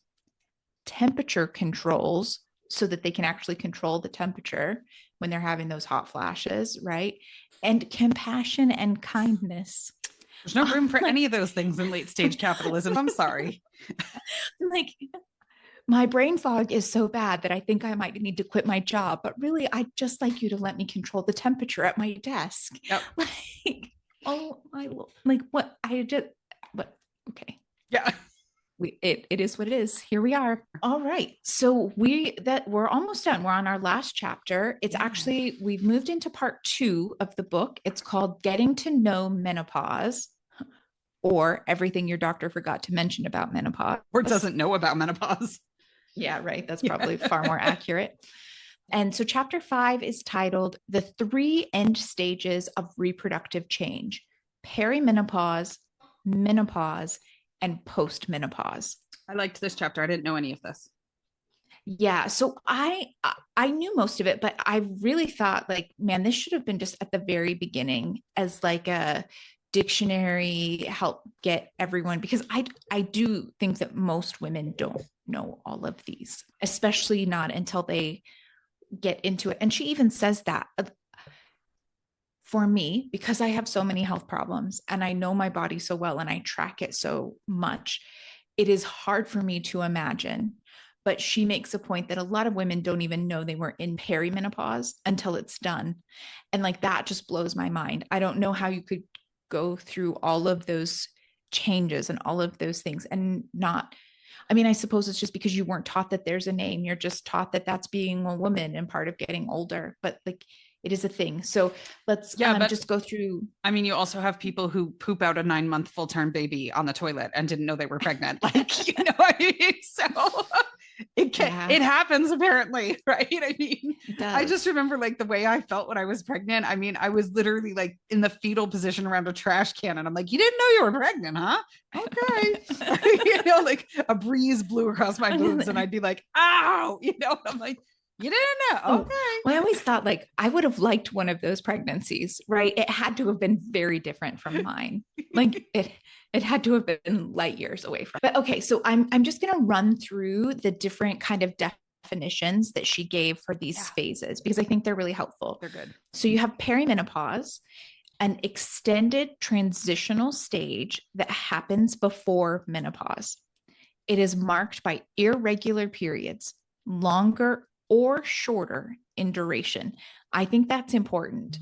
temperature controls so that they can actually control the temperature when they're having those hot flashes, right? And compassion and kindness. There's no room for Like, any of those things in late stage capitalism. I'm sorry. like my brain fog is so bad that I think I might need to quit my job, but really I'd just like you to let me control the temperature at my desk. Yep. Like, oh, like what I just, but okay. Yeah. It is what it is. Here we are. All right. So we're almost done. We're on our last chapter. It's actually, we've moved into part 2 of the book. It's called Getting to Know Menopause, or Everything Your Doctor Forgot to Mention About Menopause. Or doesn't know about menopause. Yeah, right. That's probably far more accurate. And so chapter 5 is titled The 3 End Stages of Reproductive Change: Perimenopause, Menopause, and Postmenopause. I liked this chapter. I didn't know any of this. Yeah, so I knew most of it, but I really thought, like, man, this should have been just at the very beginning as like a dictionary, help get everyone, because I do think that most women don't know all of these, especially not until they get into it. And she even says that for me, because I have so many health problems and I know my body so well and I track it so much, it is hard for me to imagine. But she makes a point that a lot of women don't even know they were in perimenopause until it's done. And like that just blows my mind. I don't know how you could go through all of those changes and all of those things and not, I mean, I suppose it's just because you weren't taught that there's a name. You're just taught that that's being a woman and part of getting older. But like, it is a thing. So let's just go through. I mean, you also have people who poop out a 9-month full-term baby on the toilet and didn't know they were pregnant. Like, you know, I mean, so it happens apparently, right? I mean, I just remember like the way I felt when I was pregnant. I mean, I was literally like in the fetal position around a trash can, and I'm like, you didn't know you were pregnant, huh? Okay. You know, like a breeze blew across my boobs and I'd be like, ow, you know, and I'm like, you didn't know. Okay. Well, I always thought like I would have liked one of those pregnancies, right? It had to have been very different from mine. Like it had to have been light years away from. But okay, so I'm just going to run through the different kind of definitions that she gave for these phases, because I think they're really helpful. They're good. So you have perimenopause, an extended transitional stage that happens before menopause. It is marked by irregular periods, longer or shorter in duration. I think that's important.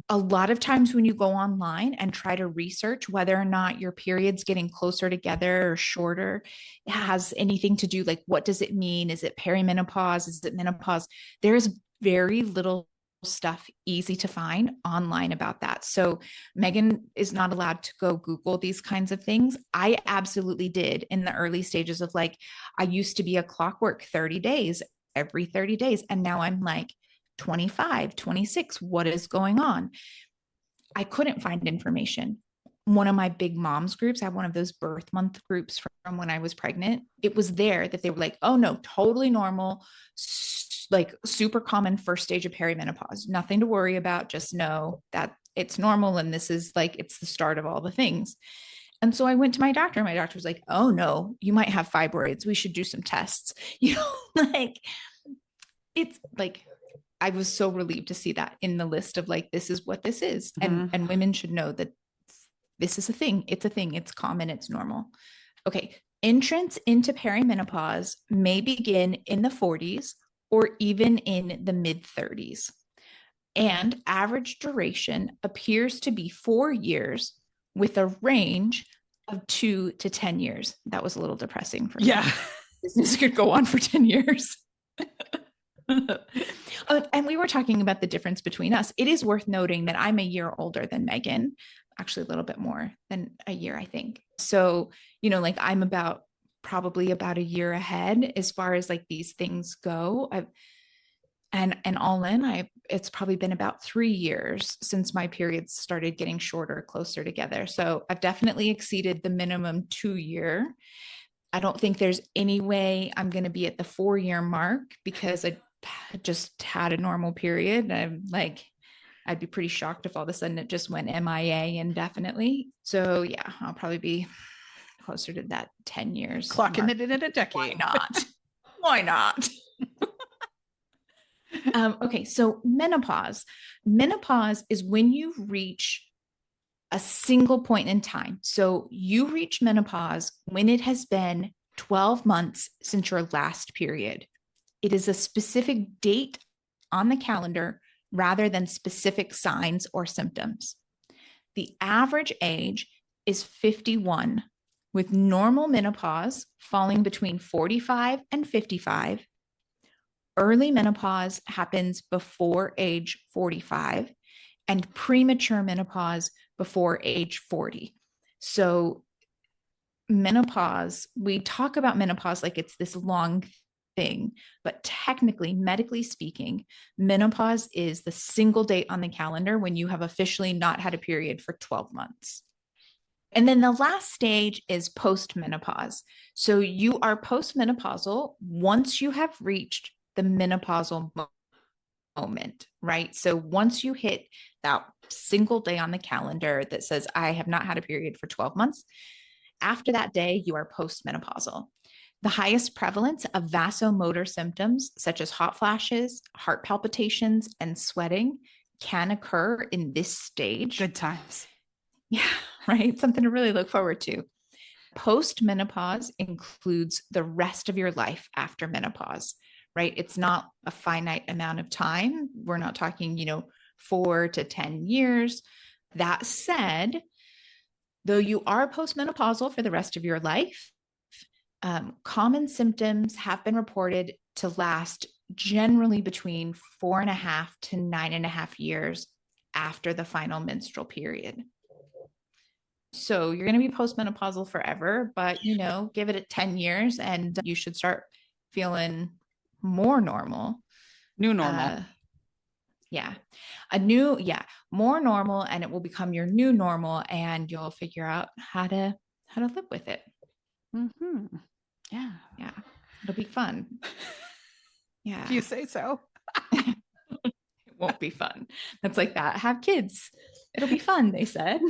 A lot of times when you go online and try to research whether or not your period's getting closer together or shorter, it has anything to do, like, what does it mean? Is it perimenopause? Is it menopause? There's very little stuff easy to find online about that. So Meagan is not allowed to go Google these kinds of things. I absolutely did in the early stages of like, I used to be a clockwork 30 days, every 30 days. And now I'm like 25, 26. What is going on? I couldn't find information. One of my big moms groups, I have one of those birth month groups from when I was pregnant. It was there that they were like, oh no, totally normal, like super common first stage of perimenopause. Nothing to worry about. Just know that it's normal. And this is like, it's the start of all the things. And so I went to my doctor. My doctor was like, oh no, you might have fibroids. We should do some tests. You know, like, it's like, I was so relieved to see that in the list of like, this is what this is. And women should know that this is a thing. It's a thing. It's common. It's normal. Okay. Entrance into perimenopause may begin in the 40s or even in the mid 30s. And average duration appears to be 4 years with a range of 2 to 10 years. That was a little depressing for me. Yeah. This could go on for 10 years. And we were talking about the difference between us. It is worth noting that I'm a year older than Meagan, actually a little bit more than a year, I think. So, you know, like I'm probably about a year ahead as far as like these things go. And all in, it's probably been about 3 years since my periods started getting shorter, closer together. So I've definitely exceeded the minimum 2-year. I don't think there's any way I'm going to be at the 4-year mark because I just had a normal period. I'm like, I'd be pretty shocked if all of a sudden it just went MIA indefinitely. So yeah, I'll probably be closer to that 10 years. Clocking mark. it in a decade. Why not? Why not? Okay, so menopause. Menopause is when you reach a single point in time. So you reach menopause when it has been 12 months since your last period. It is a specific date on the calendar rather than specific signs or symptoms. The average age is 51, with normal menopause falling between 45 and 55. Early menopause happens before age 45, and premature menopause before age 40. So, menopause, we talk about menopause like it's this long thing, but technically, medically speaking, menopause is the single date on the calendar when you have officially not had a period for 12 months. And then the last stage is postmenopause. So you are postmenopausal once you have reached the menopausal moment, right? So once you hit that single day on the calendar that says, I have not had a period for 12 months, after that day, you are postmenopausal. The highest prevalence of vasomotor symptoms, such as hot flashes, heart palpitations, and sweating, can occur in this stage. Good times. Yeah, right. Something to really look forward to. Postmenopause includes the rest of your life after menopause, right? It's not a finite amount of time. We're not talking, 4 to 10 years. That said, though you are postmenopausal for the rest of your life, common symptoms have been reported to last generally between 4.5 to 9.5 years after the final menstrual period. So you're going to be postmenopausal forever, but give it 10 years and you should start feeling more normal. New normal. More normal, and it will become your new normal, and you'll figure out how to live with it. Mm-hmm. Yeah. It'll be fun. Yeah. If you say so. It won't be fun. That's like that. Have kids. It'll be fun, they said.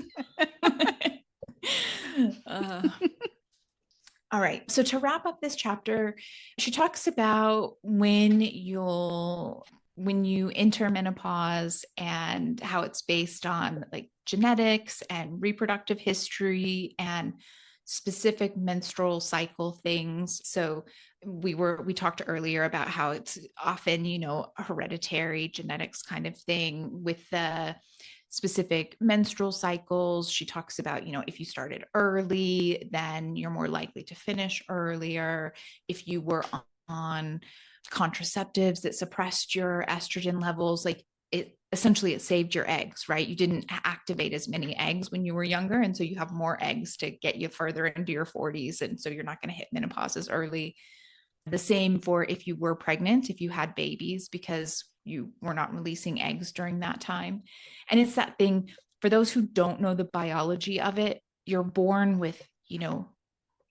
All right. So to wrap up this chapter, she talks about when you enter menopause and how it's based on like genetics and reproductive history and specific menstrual cycle things. So we talked earlier about how it's often, a hereditary genetics kind of thing with the specific menstrual cycles. She talks about, if you started early, then you're more likely to finish earlier. If you were on contraceptives that suppressed your estrogen levels, like it saved your eggs, right? You didn't activate as many eggs when you were younger. And so you have more eggs to get you further into your 40s. And so you're not going to hit menopause as early. The same for if you were pregnant, if you had babies, because you were not releasing eggs during that time. And it's that thing for those who don't know the biology of it, you're born with,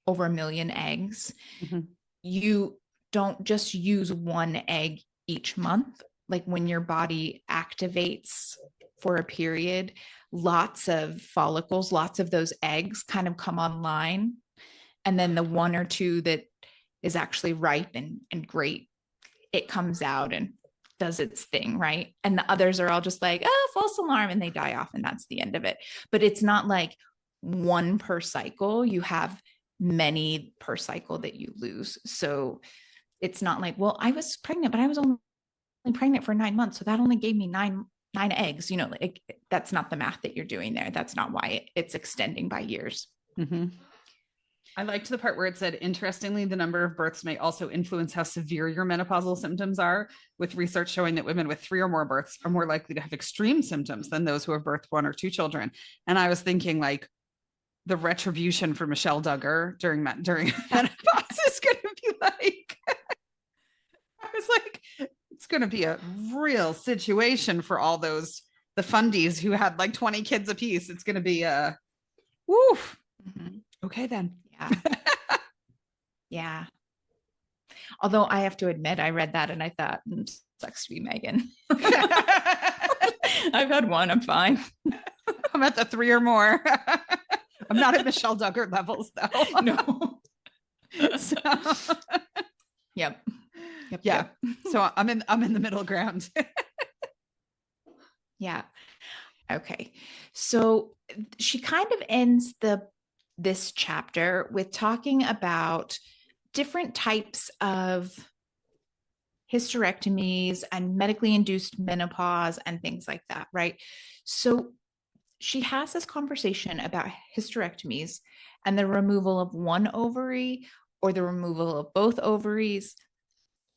over 1 million eggs. Mm-hmm. You don't just use one egg each month. Like when your body activates for a period, lots of follicles, lots of those eggs kind of come online. And then the one or two that is actually ripe and great, it comes out and does its thing, right? And the others are all just like, oh, false alarm, and they die off, and that's the end of it. But it's not like one per cycle. You have many per cycle that you lose. So it's not like, well, I was pregnant, but I was only pregnant for 9 months, so that only gave me nine eggs. That's not the math that you're doing there. That's not why it's extending by years. Mm-hmm. I liked the part where it said, interestingly, the number of births may also influence how severe your menopausal symptoms are, with research showing that women with 3 or more births are more likely to have extreme symptoms than those who have birthed 1 or 2 children. And I was thinking, like, the retribution for Michelle Duggar during menopause is going to be like, I was like, it's going to be a real situation for all the fundies who had like 20 kids apiece. It's going to be woof. Mm-hmm. Okay, then. Yeah. Yeah. Although I have to admit, I read that and I thought, sucks to be Meagan. I've had 1. I'm fine. I'm at the 3 or more. I'm not at Michelle Duggar levels though. No. So. Yep. So I'm in the middle ground. Yeah. Okay. So she kind of ends this chapter with talking about different types of hysterectomies and medically induced menopause and things like that, right? So she has this conversation about hysterectomies and the removal of one ovary or the removal of both ovaries.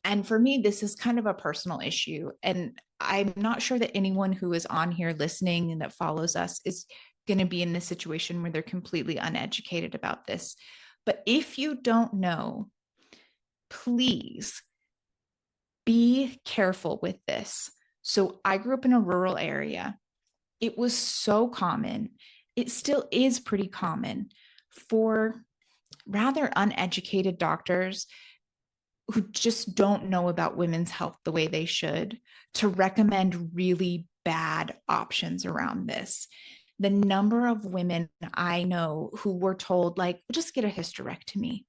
And for me, this is kind of a personal issue. And I'm not sure that anyone who is on here listening and that follows us is going to be in this situation where they're completely uneducated about this. But if you don't know, please be careful with this. So I grew up in a rural area. It was so common. It still is pretty common for rather uneducated doctors who just don't know about women's health the way they should to recommend really bad options around this. The number of women I know who were told, like, just get a hysterectomy.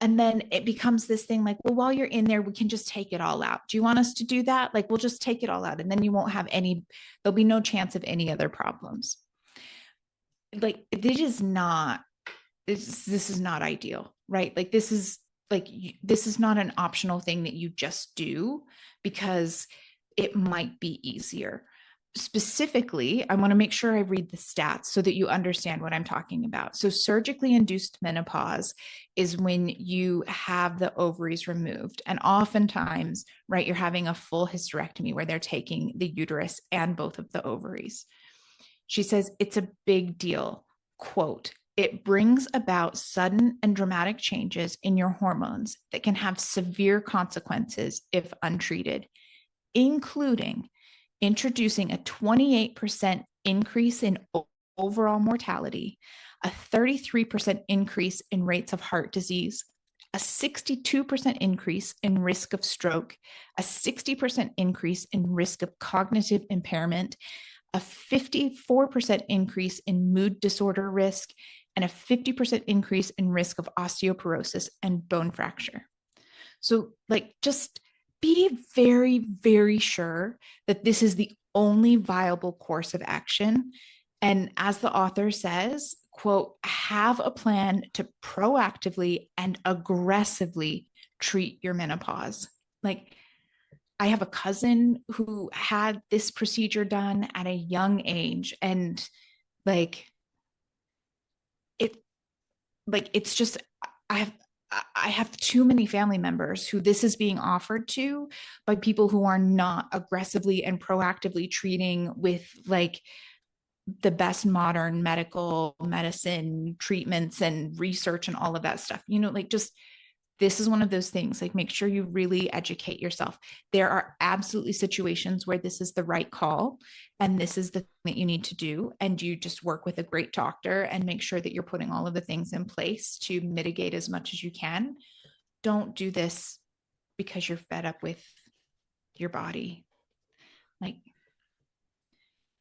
And then it becomes this thing like, well, while you're in there, we can just take it all out. Do you want us to do that? Like, we'll just take it all out. And then you won't have any, there'll be no chance of any other problems. Like, this is not ideal, right? Like, this is not an optional thing that you just do because it might be easier. Specifically, I want to make sure I read the stats so that you understand what I'm talking about. So surgically induced menopause is when you have the ovaries removed. And oftentimes, right, you're having a full hysterectomy where they're taking the uterus and both of the ovaries. She says it's a big deal. Quote, it brings about sudden and dramatic changes in your hormones that can have severe consequences if untreated, including introducing a 28% increase in overall mortality, a 33% increase in rates of heart disease, a 62% increase in risk of stroke, a 60% increase in risk of cognitive impairment, a 54% increase in mood disorder risk, and a 50% increase in risk of osteoporosis and bone fracture. So, like, just be very, very sure that this is the only viable course of action. And as the author says, quote, have a plan to proactively and aggressively treat your menopause. Like, I have a cousin who had this procedure done at a young age, and like it's just I have too many family members who this is being offered to by people who are not aggressively and proactively treating with like the best modern medical medicine treatments and research and all of that stuff. Like, just this is one of those things, like, make sure you really educate yourself. There are absolutely situations where this is the right call and this is the thing that you need to do. And you just work with a great doctor and make sure that you're putting all of the things in place to mitigate as much as you can. Don't do this because you're fed up with your body. Like,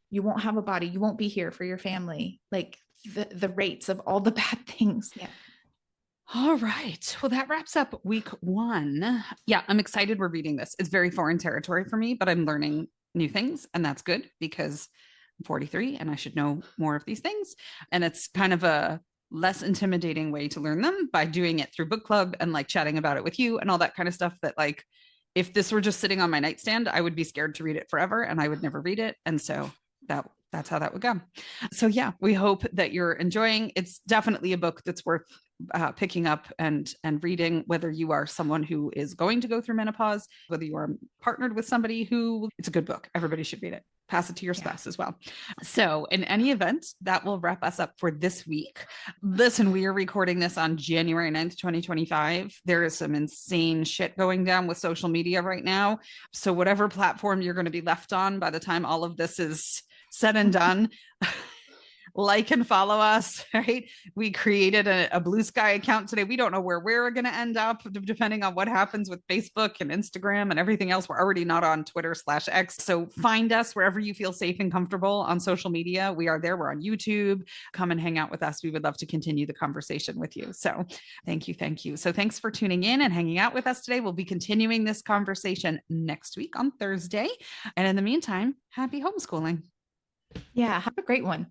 you won't have a body. You won't be here for your family. Like, the rates of all the bad things. Yeah. All right. Well, that wraps up week 1. Yeah, I'm excited we're reading this. It's very foreign territory for me, but I'm learning new things. And that's good because I'm 43 and I should know more of these things. And it's kind of a less intimidating way to learn them by doing it through book club and like chatting about it with you and all that kind of stuff that, like, if this were just sitting on my nightstand, I would be scared to read it forever and I would never read it. And so that's how that would go. So yeah, we hope that you're enjoying. It's definitely a book that's worth picking up and reading, whether you are someone who is going to go through menopause, whether you are partnered with somebody who, it's a good book. Everybody should read it. Pass it to your spouse as well. So in any event, that will wrap us up for this week. Listen, we are recording this on January 9th, 2025. There is some insane shit going down with social media right now. So whatever platform you're going to be left on by the time all of this is said and done, like and follow us, right? We created a Blue Sky account today. We don't know where we're going to end up depending on what happens with Facebook and Instagram and everything else. We're already not on Twitter/X. So find us wherever you feel safe and comfortable on social media. We are there. We're on YouTube. Come and hang out with us. We would love to continue the conversation with you. So thank you. Thank you. So thanks for tuning in and hanging out with us today. We'll be continuing this conversation next week on Thursday. And in the meantime, happy homeschooling. Yeah. Have a great one.